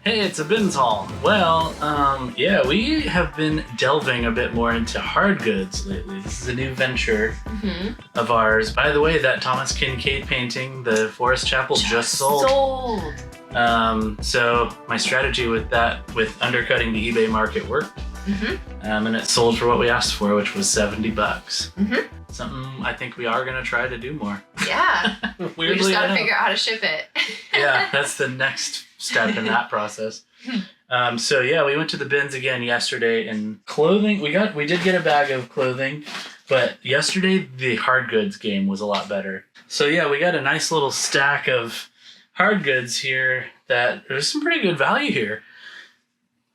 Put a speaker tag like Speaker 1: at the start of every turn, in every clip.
Speaker 1: Hey, it's a BINS haul. Well, yeah, we have been delving a bit more into hard goods lately. This is a new venture of ours. By the way, that Thomas Kincaid painting, the Forest Chapel, just sold. So my strategy with that, with undercutting the eBay market worked. And it sold for what we asked for, which was $70. Something I think we are going to try to do more.
Speaker 2: Yeah.
Speaker 1: Weirdly,
Speaker 2: we just got to figure out how to ship it.
Speaker 1: Yeah, that's the next step in that process. So yeah, we went to the BINS again yesterday, and clothing, we did get a bag of clothing, but yesterday the hard goods game was a lot better. So yeah, we got a nice little stack of hard goods here that there's some pretty good value here.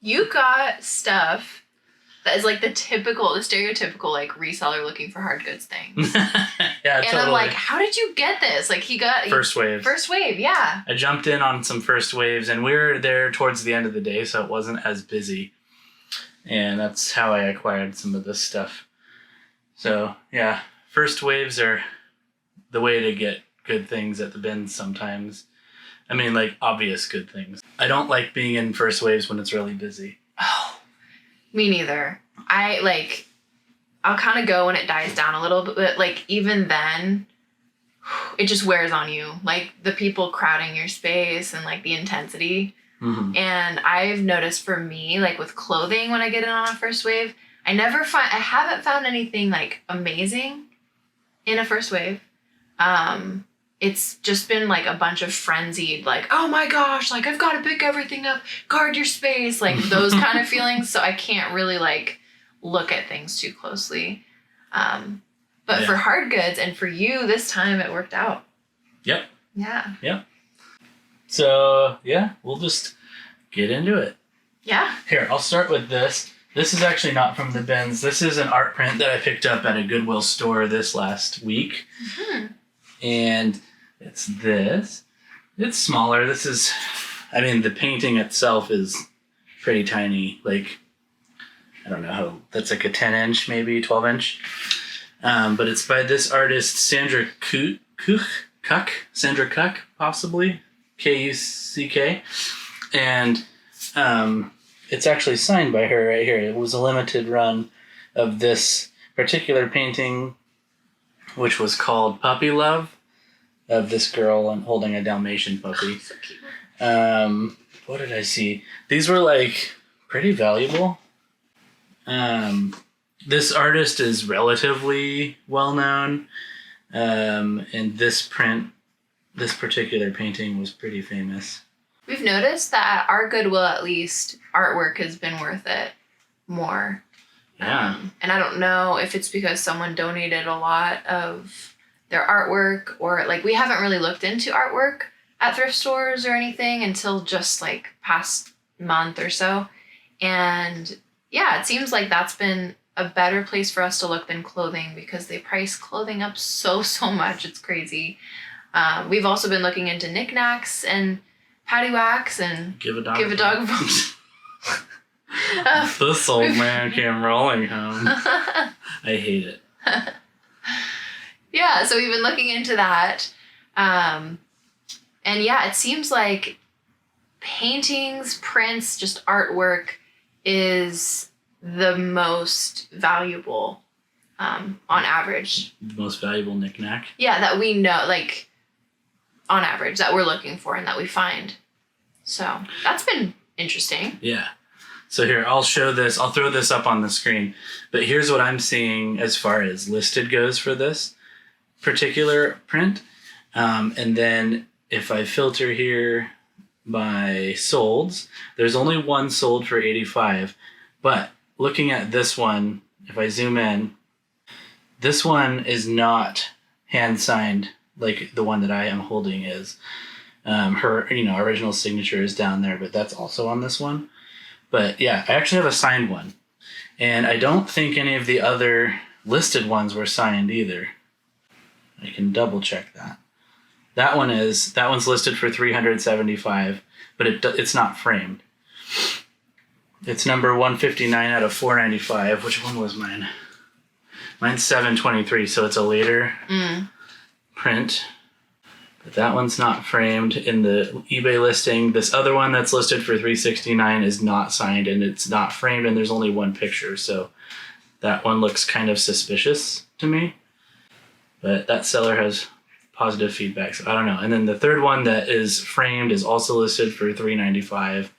Speaker 2: You got stuff that is like the stereotypical like reseller looking for hard goods thing.
Speaker 1: Yeah,
Speaker 2: and
Speaker 1: totally.
Speaker 2: I'm like, how did you get this? Like he got
Speaker 1: First wave,
Speaker 2: yeah.
Speaker 1: I jumped in on some first waves, and we were there towards the end of the day, so it wasn't as busy. And that's how I acquired some of this stuff. So yeah, first waves are the way to get good things at the BINS sometimes. I mean, like obvious good things. I don't like being in first waves when it's really busy.
Speaker 2: Oh, me neither. I'll kind of go when it dies down a little bit, but like even then, it just wears on you. Like the people crowding your space and like the intensity. And I've noticed for me, like with clothing, when I get in on a first wave, I haven't found anything like amazing in a first wave. It's just been like a bunch of frenzied, like, oh my gosh, like I've got to pick everything up, guard your space, like those kind of feelings. So I can't really like look at things too closely. But for hard goods and for you this time, it worked out.
Speaker 1: Yep.
Speaker 2: Yeah.
Speaker 1: Yep. So yeah, we'll just get into it.
Speaker 2: Yeah.
Speaker 1: Here, I'll start with this. This is actually not from the BINS. This is an art print that I picked up at a Goodwill store this last week. And it's this. It's smaller. This is, I mean, the painting itself is pretty tiny. Like, I don't know how, that's like a 10-inch, maybe 12-inch. But it's by this artist, Sandra Kuck, possibly. Kuck. And it's actually signed by her right here. It was a limited run of this particular painting, which was called Puppy Love, of this girl holding a Dalmatian puppy.
Speaker 2: So cute.
Speaker 1: What did I see? These were like pretty valuable. This artist is relatively well known. And this particular painting was pretty famous.
Speaker 2: We've noticed that our Goodwill, at least, artwork has been worth it more.
Speaker 1: Yeah.
Speaker 2: And I don't know if it's because someone donated a lot of their artwork, or like we haven't really looked into artwork at thrift stores or anything until just like past month or so. And yeah, it seems like that's been a better place for us to look than clothing, because they price clothing up so much. It's crazy. We've also been looking into knickknacks and paddywhacks and
Speaker 1: give a dog a bone. This old man came rolling home. I hate it.
Speaker 2: Yeah, so we've been looking into that. And yeah, it seems like paintings, prints, just artwork is the most valuable on average.
Speaker 1: The most valuable knickknack?
Speaker 2: Yeah, that we know, like on average, that we're looking for and that we find. So that's been interesting.
Speaker 1: Yeah. So here, I'll show this. I'll throw this up on the screen. But here's what I'm seeing as far as listed goes for this particular print. And then if I filter here by solds, there's only one sold for $85. But looking at this one, if I zoom in, this one is not hand signed like the one that I am holding is. Her, original signature is down there, but that's also on this one. But yeah, I actually have a signed one. And I don't think any of the other listed ones were signed either. I can double check that. That one's listed for $375, but it's not framed. It's number 159 out of 495. Which one was mine? Mine's 723, so it's a later print. But that one's not framed in the eBay listing. This other one that's listed for $369 is not signed and it's not framed and there's only one picture. So that one looks kind of suspicious to me. But that seller has positive feedback, so I don't know. And then the third one that is framed is also listed for $395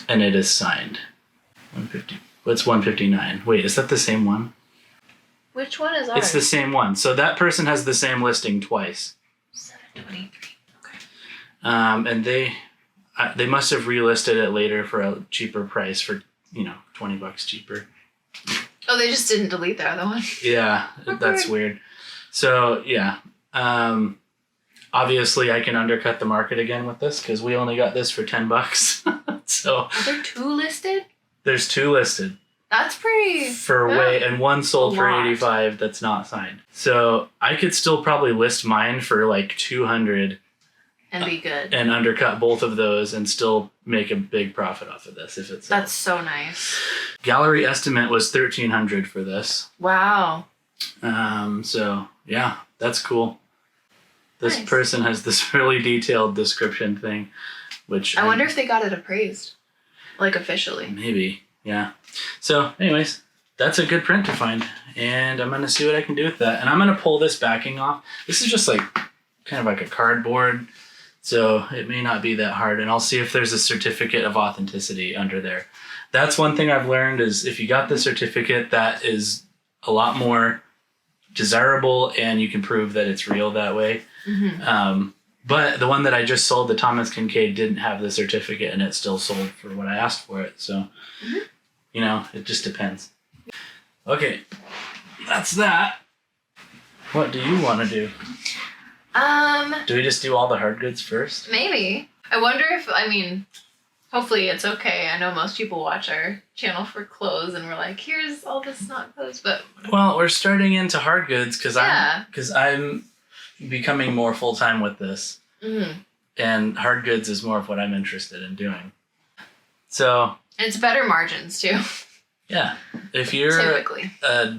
Speaker 1: and it is signed. 150. What's 159? Wait, is that the same one?
Speaker 2: Which one is ours?
Speaker 1: It's the same one. So that person has the same listing twice.
Speaker 2: 723. Okay.
Speaker 1: And they must have relisted it later for a cheaper price for, $20 cheaper.
Speaker 2: Oh, they just didn't delete the other one.
Speaker 1: Yeah, that's weird. So yeah, obviously I can undercut the market again with this because we only got this for $10. So
Speaker 2: Are there 2 listed?
Speaker 1: there's 2 listed.
Speaker 2: That's pretty.
Speaker 1: And one sold for
Speaker 2: lot.
Speaker 1: $85 that's not signed. So I could still probably list mine for like $200
Speaker 2: And be good.
Speaker 1: and undercut both of those and still make a big profit off of this if it's.
Speaker 2: That's so nice.
Speaker 1: Gallery estimate was $1,300 for this.
Speaker 2: Wow.
Speaker 1: So yeah, that's cool. This
Speaker 2: Nice.
Speaker 1: person has this really detailed description thing, which
Speaker 2: I wonder if they got it appraised, like officially.
Speaker 1: maybe, yeah. So anyways, that's a good print to find and I'm going to see what I can do with that. And I'm going to pull this backing off. This is just like kind of like a cardboard. So it may not be that hard and I'll see if there's a certificate of authenticity under there. That's one thing I've learned is if you got the certificate, that is a lot more desirable and you can prove that it's real that way.
Speaker 2: Mm-hmm.
Speaker 1: But the one that I just sold, the Thomas Kincaid, didn't have the certificate and it still sold for what I asked for it. So, it just depends. Okay, that's that. What do you want to do? Do we just do all the hard goods first?
Speaker 2: Maybe. I wonder if, hopefully it's okay. I know most people watch our channel for clothes and we're like, here's all this not clothes, but.
Speaker 1: Well, we're starting into hard goods because
Speaker 2: Yeah.
Speaker 1: I'm becoming more full-time with this.
Speaker 2: Mm-hmm.
Speaker 1: And hard goods is more of what I'm interested in doing. So.
Speaker 2: And it's better margins too.
Speaker 1: Yeah. If you're
Speaker 2: Typically.
Speaker 1: a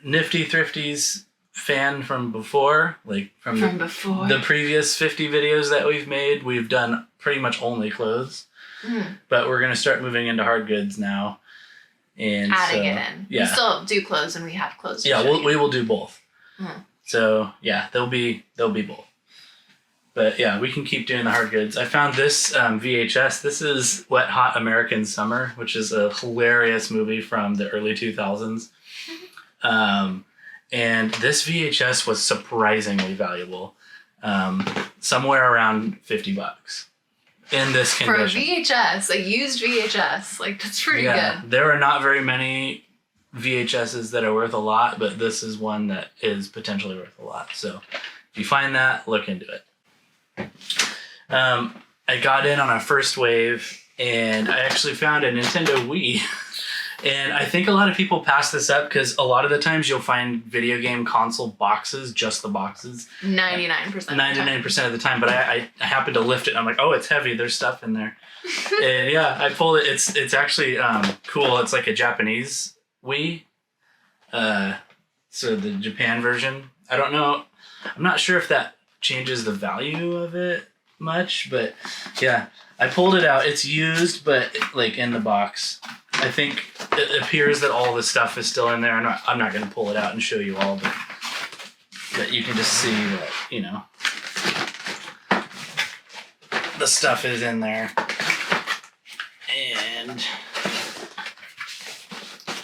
Speaker 1: NiftyThrifties fan from before, like from
Speaker 2: before.
Speaker 1: the previous 50 videos that we've made, we've done pretty much only clothes. But we're going to start moving into hard goods now. And
Speaker 2: adding it in.
Speaker 1: Yeah.
Speaker 2: We still do clothes and we have clothes.
Speaker 1: Yeah, we will do both. So yeah, they'll be both. But yeah, we can keep doing the hard goods. I found this VHS. This is Wet Hot American Summer, which is a hilarious movie from the early 2000s. And this VHS was surprisingly valuable. Somewhere around $50 in this condition.
Speaker 2: For a VHS, a used VHS, that's pretty good.
Speaker 1: There are not very many VHSs that are worth a lot, but this is one that is potentially worth a lot. So if you find that, look into it. I got in on a first wave and I actually found a Nintendo Wii. And I think a lot of people pass this up because a lot of the times you'll find video game console boxes, just the boxes.
Speaker 2: 99%.
Speaker 1: 99% of the time. But I happened to lift it and I'm like, oh, it's heavy. There's stuff in there. And yeah, I pulled it. It's actually cool. It's like a Japanese Wii. So the Japan version. I don't know. I'm not sure if that changes the value of it much, but yeah, I pulled it out. It's used, but in the box. I think it appears that all the stuff is still in there. I'm not going to pull it out and show you all, but you can just see that, the stuff is in there. And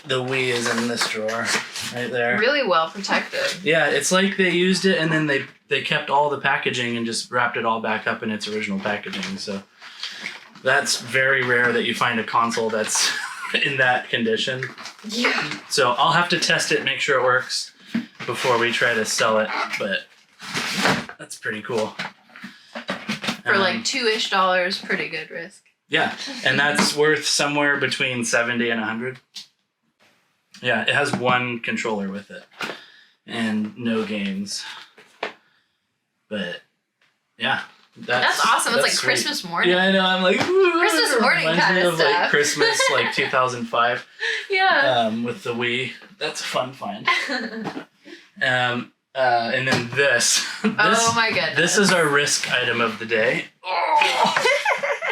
Speaker 1: the Wii is in this drawer right there.
Speaker 2: Really well protected.
Speaker 1: Yeah, it's like they used it and then they kept all the packaging and just wrapped it all back up in its original packaging. So that's very rare that you find a console that's in that condition.
Speaker 2: Yeah.
Speaker 1: So I'll have to test it, make sure it works before we try to sell it, but that's pretty cool.
Speaker 2: For $2-ish, pretty good risk.
Speaker 1: Yeah, and that's worth somewhere between 70 and 100. Yeah, it has one controller with it and no games. But yeah.
Speaker 2: That's awesome. It's like
Speaker 1: sweet.
Speaker 2: Christmas morning.
Speaker 1: Yeah, I know. I'm like,
Speaker 2: Christmas morning kind of stuff.
Speaker 1: Christmas 2005.
Speaker 2: Yeah.
Speaker 1: With the Wii. That's a fun find. And then this.
Speaker 2: Oh my goodness.
Speaker 1: This is our risk item of the day.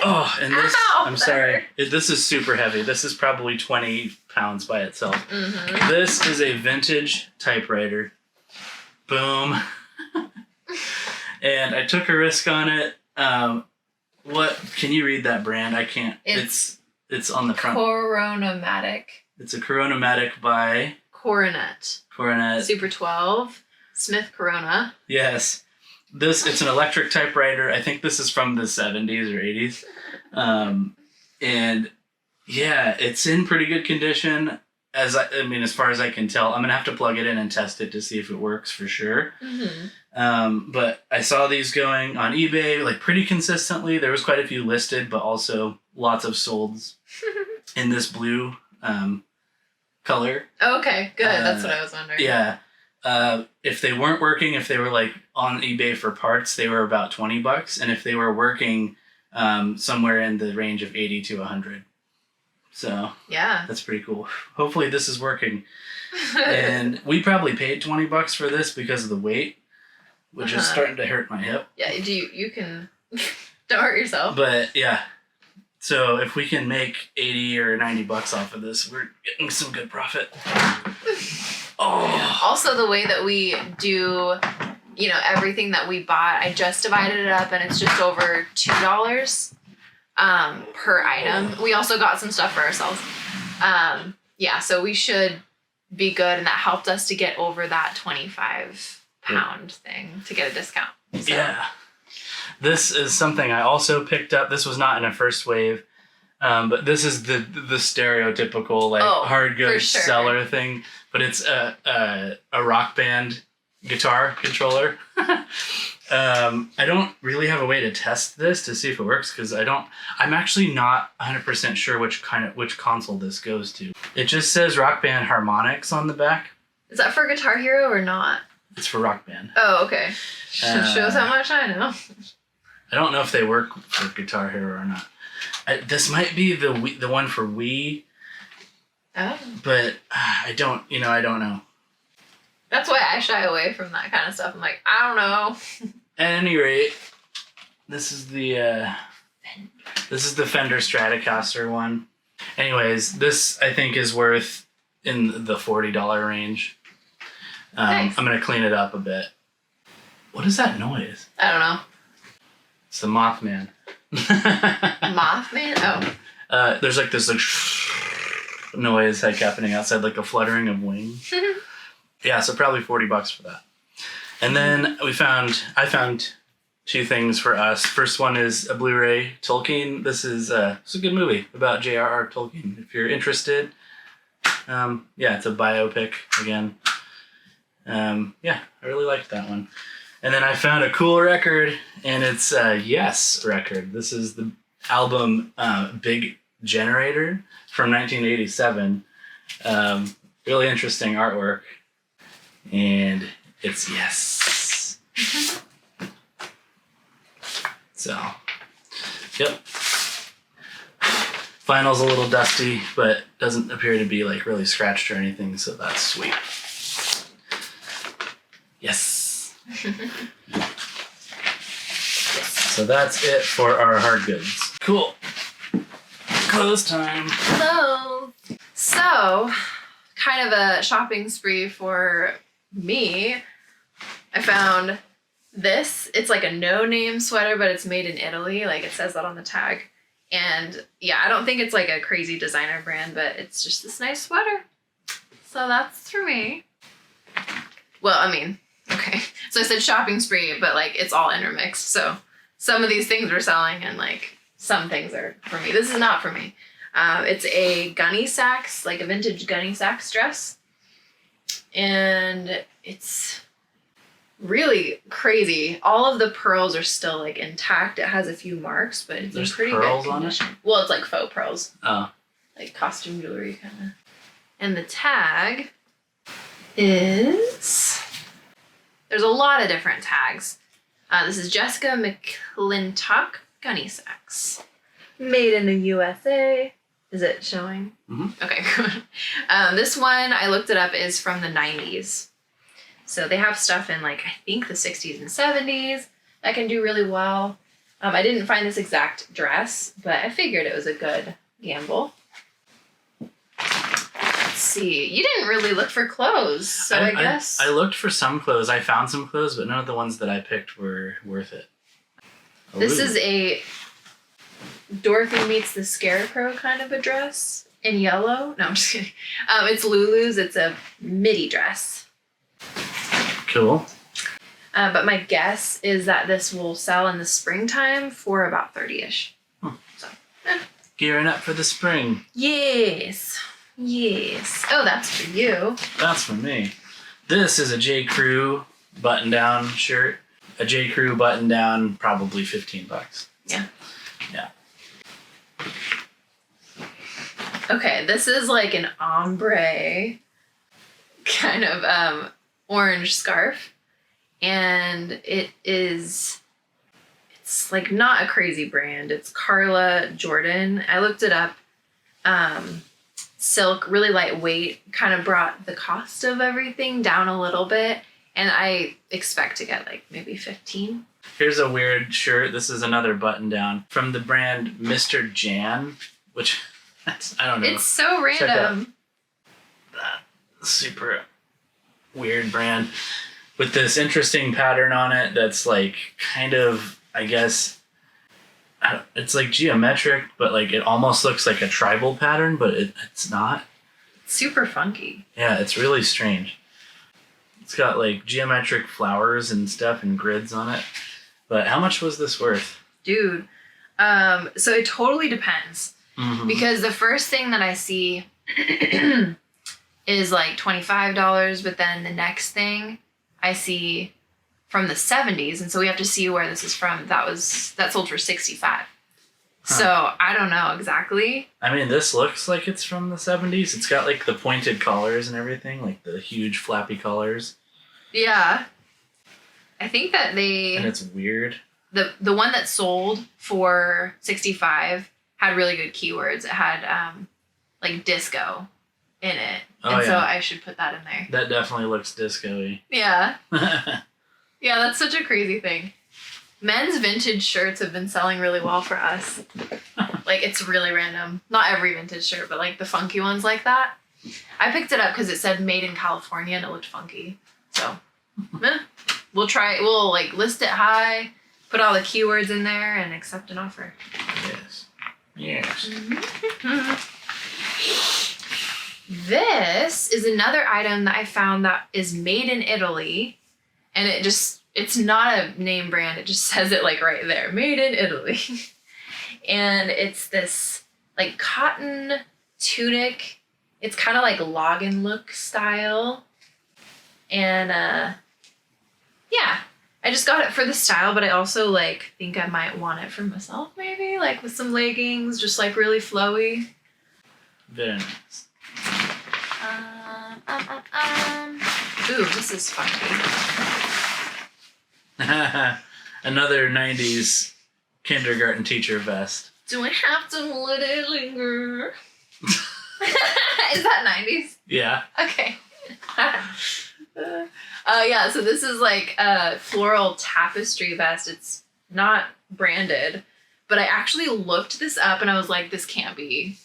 Speaker 1: Oh, and this,
Speaker 2: Ow,
Speaker 1: I'm sorry. This is super heavy. This is probably 20 pounds by itself.
Speaker 2: Mm-hmm.
Speaker 1: This is a vintage typewriter. Boom. And I took a risk on it. What, can you read that brand? I can't. It's on the front.
Speaker 2: Coronet.
Speaker 1: It's a Coronet by
Speaker 2: Coronet. Super 12. Smith Corona.
Speaker 1: Yes. It's an electric typewriter. I think this is from the 70s or 80s. And yeah, it's in pretty good condition. As far as I can tell, I'm going to have to plug it in and test it to see if it works for sure.
Speaker 2: Mm-hmm.
Speaker 1: But I saw these going on eBay like pretty consistently. There was quite a few listed, but also lots of solds in this blue color.
Speaker 2: Okay, good. That's what I was wondering.
Speaker 1: Yeah. If they weren't working, if they were like on eBay for parts, they were about $20. And if they were working, somewhere in the range of 80 to 100. So
Speaker 2: yeah,
Speaker 1: that's pretty cool. Hopefully this is working. And we probably paid $20 for this because of the weight, which is starting to hurt my hip.
Speaker 2: Yeah, you can don't hurt yourself.
Speaker 1: But yeah. So if we can make 80 or 90 bucks off of this, we're getting some good profit. Oh.
Speaker 2: Also, the way that we do, everything that we bought, I just divided it up, and it's just over $2 per item. We also got some stuff for ourselves. Yeah, so we should be good, and that helped us to get over that 25-pound thing to get a discount. So.
Speaker 1: Yeah. This is something I also picked up. This was not in a first wave, but this is the stereotypical hard goods seller thing. But it's a rock band guitar controller. I don't really have a way to test this to see if it works because I'm actually not 100% sure which console this goes to. It just says Rock Band Harmonics on the back.
Speaker 2: Is that for Guitar Hero or not?
Speaker 1: It's for Rock Band.
Speaker 2: Oh, okay. Shows how much I know.
Speaker 1: I don't know if they work for Guitar Hero or not. This might be the one for Wii.
Speaker 2: Oh.
Speaker 1: But I don't know.
Speaker 2: That's why I shy away from that kind of stuff. I'm like, I don't know.
Speaker 1: At any rate, this is the Fender Stratocaster one. Anyways, this I think is worth in the $40 range.
Speaker 2: Nice.
Speaker 1: I'm gonna clean it up a bit. What is that noise?
Speaker 2: I don't know.
Speaker 1: It's the Mothman.
Speaker 2: Mothman? Oh.
Speaker 1: There's like this noise like happening outside, like a fluttering of wings. Yeah, so probably $40 for that. And then I found two things for us. First one is a Blu-ray Tolkien. This is a good movie about J.R.R. Tolkien. If you're interested, it's a biopic again. I really liked that one. And then I found a cool record, and it's a Yes record. This is the album Big Generator from 1987. Really interesting artwork. And it's Yes. So, yep. Vinyl's a little dusty, but doesn't appear to be like really scratched or anything, so that's sweet. Yes. So that's it for our hard goods. Cool. Close time.
Speaker 2: Hello. So, kind of a shopping spree for me. I found this. It's like a no-name sweater, but it's made in Italy. Like it says that on the tag. And yeah, I don't think it's like a crazy designer brand, but it's just this nice sweater. So that's for me. Well, I mean, okay. So I said shopping spree, but like it's all intermixed. So some of these things are selling and like some things are for me. This is not for me. It's a gunny sacks, like a vintage gunny sacks dress. And it's really crazy. All of the pearls are still like intact. It has a few marks, but it's in pretty good condition. Well, it's like faux pearls.
Speaker 1: Oh.
Speaker 2: Like costume jewelry kind of. And the tag is... There's a lot of different tags. This is Jessica McClintock gunny sacks. Made in the USA. Is it showing?
Speaker 1: Mm-hmm.
Speaker 2: Okay, good. This one, I looked it up, is from the 90s. So they have stuff in like, I think the 60s and 70s that can do really well. I didn't find this exact dress, but I figured it was a good gamble. Let's see. You didn't really look for clothes, so I guess.
Speaker 1: I looked for some clothes. I found some clothes, but none of the ones that I picked were worth it.
Speaker 2: This is a Dorothy Meets the Scarecrow kind of a dress in yellow. No, I'm just kidding. It's Lulu's. It's a midi dress.
Speaker 1: Cool.
Speaker 2: But my guess is that this will sell in the springtime for about 30-ish. So,
Speaker 1: Gearing up for the spring.
Speaker 2: Yes. Yes. Oh, that's for you.
Speaker 1: That's for me. This is a J. Crew button-down shirt. A J. Crew button-down, probably $15.
Speaker 2: Yeah.
Speaker 1: Yeah.
Speaker 2: Okay, this is like an ombre kind of orange scarf. And it's like not a crazy brand. It's Carla Jordan. I looked it up. Silk, really lightweight, kind of brought the cost of everything down a little bit. And I expect to get like maybe 15.
Speaker 1: Here's a weird shirt. This is another button down from the brand Mr. Jan, which I don't know.
Speaker 2: It's so random.
Speaker 1: That super weird brand with this interesting pattern on it that's like kind of, I guess, it's like geometric, but like it almost looks like a tribal pattern, but it's not.
Speaker 2: It's super funky.
Speaker 1: Yeah, it's really strange. It's got like geometric flowers and stuff and grids on it. But how much was this worth?
Speaker 2: Dude, so it totally depends.
Speaker 1: Mm-hmm.
Speaker 2: Because the first thing that I see is like $25, but then the next thing I see from the 70s, and so we have to see where this is from. That sold for $65. Huh. So I don't know exactly.
Speaker 1: I mean, this looks like it's from the 70s. It's got like the pointed collars and everything, like the huge flappy collars.
Speaker 2: Yeah. I think that
Speaker 1: and it's weird.
Speaker 2: The one that sold for $65 had really good keywords. It had like disco in it. So I should put that in there.
Speaker 1: That definitely looks disco-y.
Speaker 2: Yeah. Yeah, that's such a crazy thing. Men's vintage shirts have been selling really well for us. Like, it's really random. Not every vintage shirt, but like the funky ones like that. I picked it up because it said made in California and it looked funky. So, we'll try. We'll like list it high, put all the keywords in there, and accept an offer.
Speaker 1: Yes. Yes.
Speaker 2: This is another item that I found that is made in Italy. And it's not a name brand. It just says it like right there. Made in Italy. And it's this like cotton tunic. It's kind of like log and look style. And yeah, I just got it for the style, but I also like think I might want it for myself maybe. Like with some leggings, just like really flowy.
Speaker 1: Very nice.
Speaker 2: Ooh, this is funky.
Speaker 1: Another 90s kindergarten teacher vest.
Speaker 2: Do I have to let it linger? Is that 90s?
Speaker 1: Yeah.
Speaker 2: Okay. Yeah, so this is like a floral tapestry vest. It's not branded, but I actually looked this up and I was like, this can't be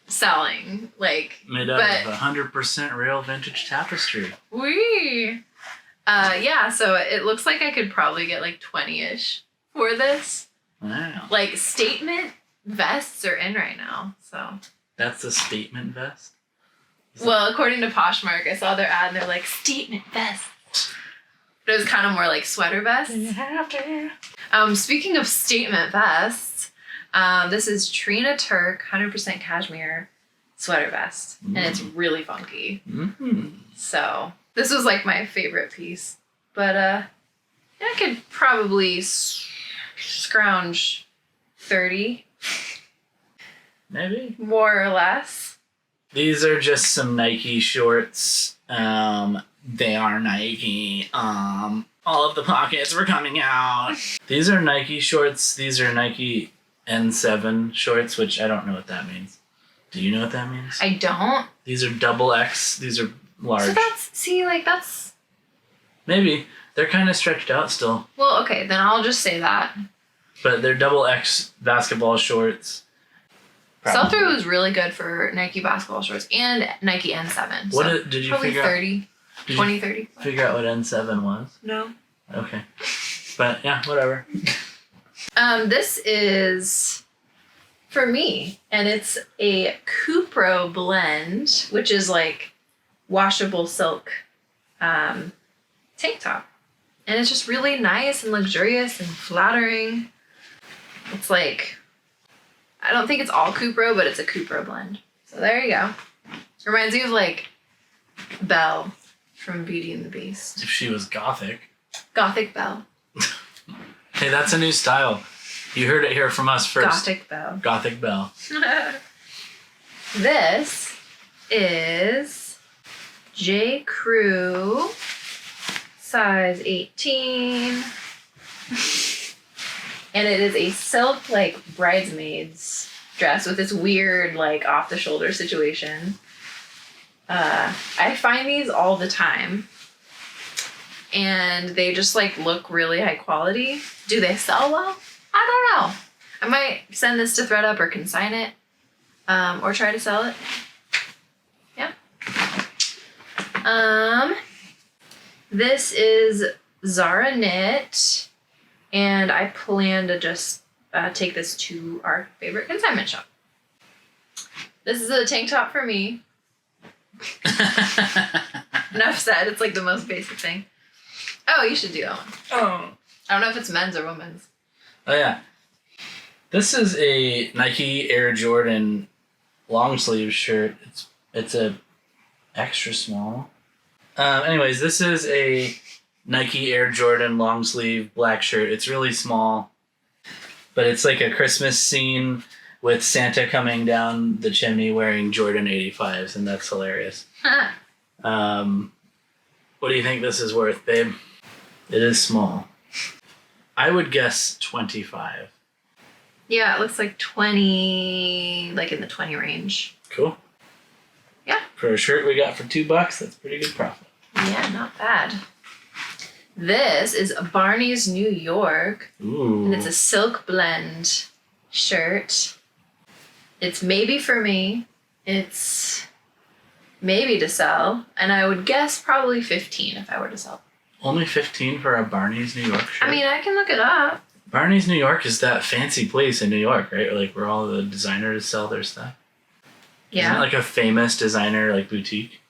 Speaker 2: selling. Like,
Speaker 1: made out of 100% real vintage tapestry.
Speaker 2: Wee. Yeah, so it looks like I could probably get like 20-ish for this.
Speaker 1: Wow.
Speaker 2: Like statement vests are in right now, so.
Speaker 1: That's a statement vest?
Speaker 2: Well, according to Poshmark, I saw their ad and they're like, statement vest. But it was kind of more like sweater vests.
Speaker 1: You have to.
Speaker 2: Speaking of statement vests, this is Trina Turk 100% cashmere sweater vest. And it's really funky.
Speaker 1: Mm-hmm.
Speaker 2: So this was like my favorite piece. But I could probably scrounge 30.
Speaker 1: Maybe.
Speaker 2: More or less.
Speaker 1: These are just some Nike shorts. They are Nike. All of the pockets were coming out. These are Nike shorts. These are Nike N7 shorts, which I don't know what that means. Do you know what that means?
Speaker 2: I don't.
Speaker 1: These are double X. These are large.
Speaker 2: So that's
Speaker 1: Maybe. They're kind of stretched out still.
Speaker 2: Well, okay, then I'll just say that.
Speaker 1: But they're double X basketball shorts.
Speaker 2: Sell-through is really good for Nike basketball shorts and Nike N7.
Speaker 1: What
Speaker 2: so
Speaker 1: did you
Speaker 2: probably
Speaker 1: figure
Speaker 2: 30,
Speaker 1: out?
Speaker 2: 20, 30.
Speaker 1: Figure out what N7 was?
Speaker 2: No.
Speaker 1: Okay. But yeah, whatever.
Speaker 2: This is for me, and it's a Cupro blend, which is like washable silk tank top. And it's just really nice and luxurious and flattering. It's like, I don't think it's all Cupro, but it's a Cupro blend. So there you go. It reminds me of like Belle from Beauty and the Beast.
Speaker 1: If she was gothic.
Speaker 2: Gothic Belle.
Speaker 1: Hey, that's a new style. You heard it here from us first.
Speaker 2: Gothic Belle.
Speaker 1: Gothic Belle.
Speaker 2: This is J. Crew, size 18. And it is a silk, like, bridesmaid's dress with this weird, like, off-the-shoulder situation. I find these all the time. And they just, like, look really high quality. Do they sell well? I don't know. I might send this to thredup or consign it. Or try to sell it. Yeah. This is Zara Knit. And I plan to just take this to our favorite consignment shop. This is a tank top for me. Enough said. It's like the most basic thing. Oh, you should do that one. Oh. I don't know if it's men's or women's.
Speaker 1: Oh, yeah. This is a Nike Air Jordan long sleeve shirt. It's a extra small. Anyways, this is a Nike Air Jordan long sleeve black shirt. It's really small, but it's like a Christmas scene with Santa coming down the chimney wearing Jordan 85s, and that's hilarious. What do you think this is worth, babe? It is small. I would guess 25.
Speaker 2: Yeah, it looks like 20, like in the 20 range.
Speaker 1: Cool.
Speaker 2: Yeah.
Speaker 1: For a shirt we got for $2, that's pretty good profit.
Speaker 2: Yeah, not bad. This is Barney's New York.
Speaker 1: Ooh.
Speaker 2: And it's a silk blend shirt. It's maybe for me. It's maybe to sell. And I would guess probably 15 if I were to sell.
Speaker 1: Only 15 for a Barney's New York shirt?
Speaker 2: I mean, I can look it up.
Speaker 1: Barney's New York is that fancy place in New York, right? Like where all the designers sell their stuff.
Speaker 2: Yeah.
Speaker 1: Isn't it like a famous designer like boutique?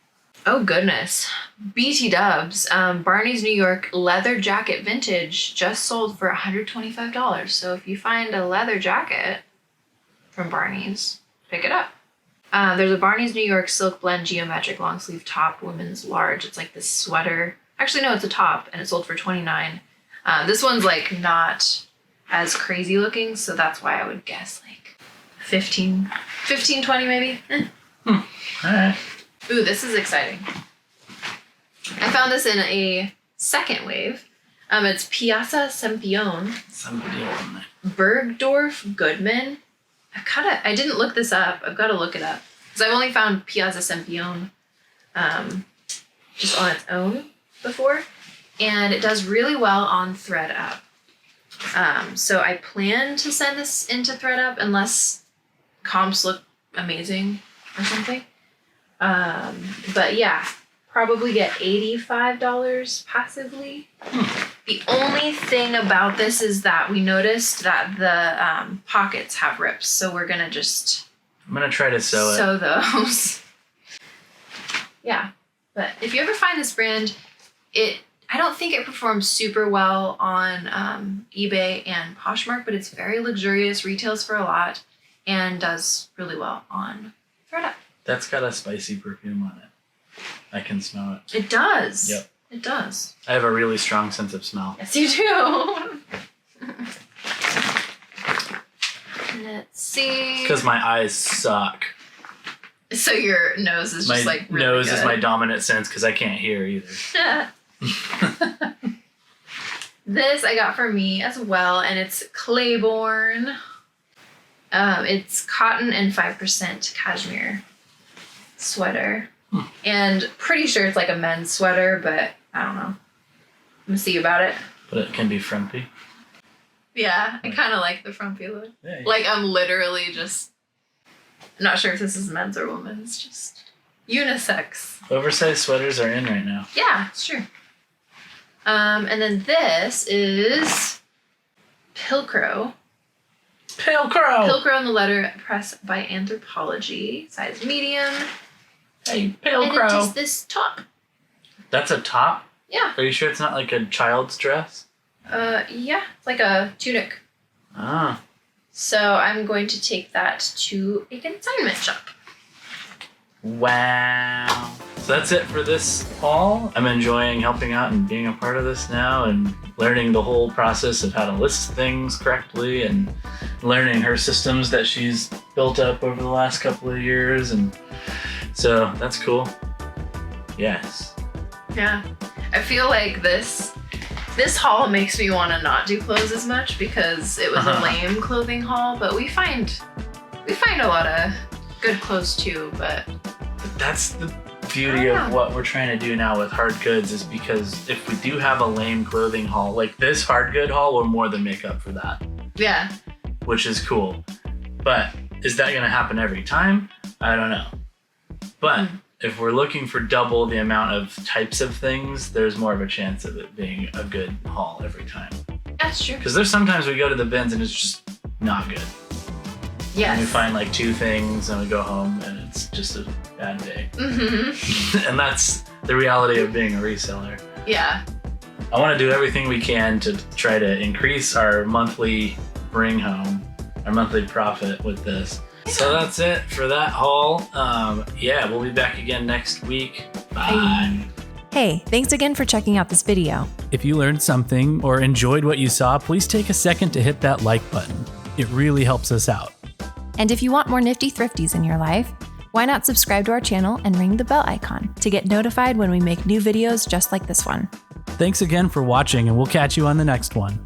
Speaker 2: Oh goodness. BT Dubs, Barney's New York leather jacket vintage just sold for $125. So if you find a leather jacket from Barney's, pick it up. There's a Barney's New York silk blend geometric long sleeve top, women's large. It's like this sweater. Actually, no, it's a top, and it sold for $29. This one's like not as crazy looking, so that's why I would guess like 15, 20 maybe.
Speaker 1: All right.
Speaker 2: Ooh, this is exciting. I found this in a second wave. It's Piazza Sempione.
Speaker 1: Sempione.
Speaker 2: Bergdorf Goodman. I didn't look this up. I've got to look it up. Because I've only found Piazza Sempione just on its own before. And it does really well on thredup. So I plan to send this into thredup unless comps look amazing or something. But yeah, probably get $85 passively. The only thing about this is that we noticed that the pockets have rips, so we're gonna just
Speaker 1: I'm gonna try to sew
Speaker 2: those. Yeah, but if you ever find this brand, I don't think it performs super well on eBay and Poshmark, but it's very luxurious, retails for a lot, and does really well on thredup.
Speaker 1: That's got a spicy perfume on it. I can smell it.
Speaker 2: It does.
Speaker 1: Yep.
Speaker 2: It does.
Speaker 1: I have a really strong sense of smell.
Speaker 2: Yes, you do. Let's see.
Speaker 1: Because my eyes suck.
Speaker 2: So your nose is just like really
Speaker 1: nose
Speaker 2: good.
Speaker 1: is my dominant sense because I can't hear either.
Speaker 2: This I got for me as well, and it's Claiborne. It's cotton and 5% cashmere sweater. And pretty sure it's like a men's sweater, but I don't know. I'm see about it.
Speaker 1: But it can be frumpy.
Speaker 2: Yeah, I kind of like the frumpy look.
Speaker 1: Yeah,
Speaker 2: Like, I'm literally just... I'm not sure if this is men's or women's. Just unisex.
Speaker 1: Oversized sweaters are in right now.
Speaker 2: Yeah, it's true. And then this is Pilcrow. Pilcrow on the letterpress by Anthropology. Size medium.
Speaker 1: Hey,
Speaker 2: And it
Speaker 1: Pilcrow.
Speaker 2: is this top.
Speaker 1: That's a top?
Speaker 2: Yeah.
Speaker 1: Are you sure it's not like a child's dress?
Speaker 2: Yeah. It's like a tunic.
Speaker 1: Ah.
Speaker 2: So I'm going to take that to a consignment shop.
Speaker 1: Wow. So that's it for this haul. I'm enjoying helping out and being a part of this now and learning the whole process of how to list things correctly and learning her systems that she's built up over the last couple of years. And so that's cool. Yes.
Speaker 2: Yeah. I feel like this haul makes me want to not do clothes as much because it was a lame clothing haul, but we find a lot of good clothes too, but
Speaker 1: that's the beauty of what we're trying to do now with hard goods is because if we do have a lame clothing haul, like this hard good haul will more than make up for that.
Speaker 2: Yeah.
Speaker 1: Which is cool. But is that going to happen every time? I don't know. But if we're looking for double the amount of types of things, there's more of a chance of it being a good haul every time.
Speaker 2: That's true.
Speaker 1: Because there's sometimes we go to the bins and it's just not good.
Speaker 2: Yes.
Speaker 1: And we find like 2 things and we go home and it's just a bad day.
Speaker 2: Mm-hmm.
Speaker 1: And that's the reality of being a reseller.
Speaker 2: Yeah.
Speaker 1: I want to do everything we can to try to increase our monthly bring home, our monthly profit with this. So that's it for that haul. Yeah, we'll be back again next week. Bye.
Speaker 3: Hey, thanks again for checking out this video.
Speaker 4: If you learned something or enjoyed what you saw, please take a second to hit that like button. It really helps us out.
Speaker 3: And if you want more nifty thrifties in your life, why not subscribe to our channel and ring the bell icon to get notified when we make new videos just like this one.
Speaker 4: Thanks again for watching, and we'll catch you on the next one.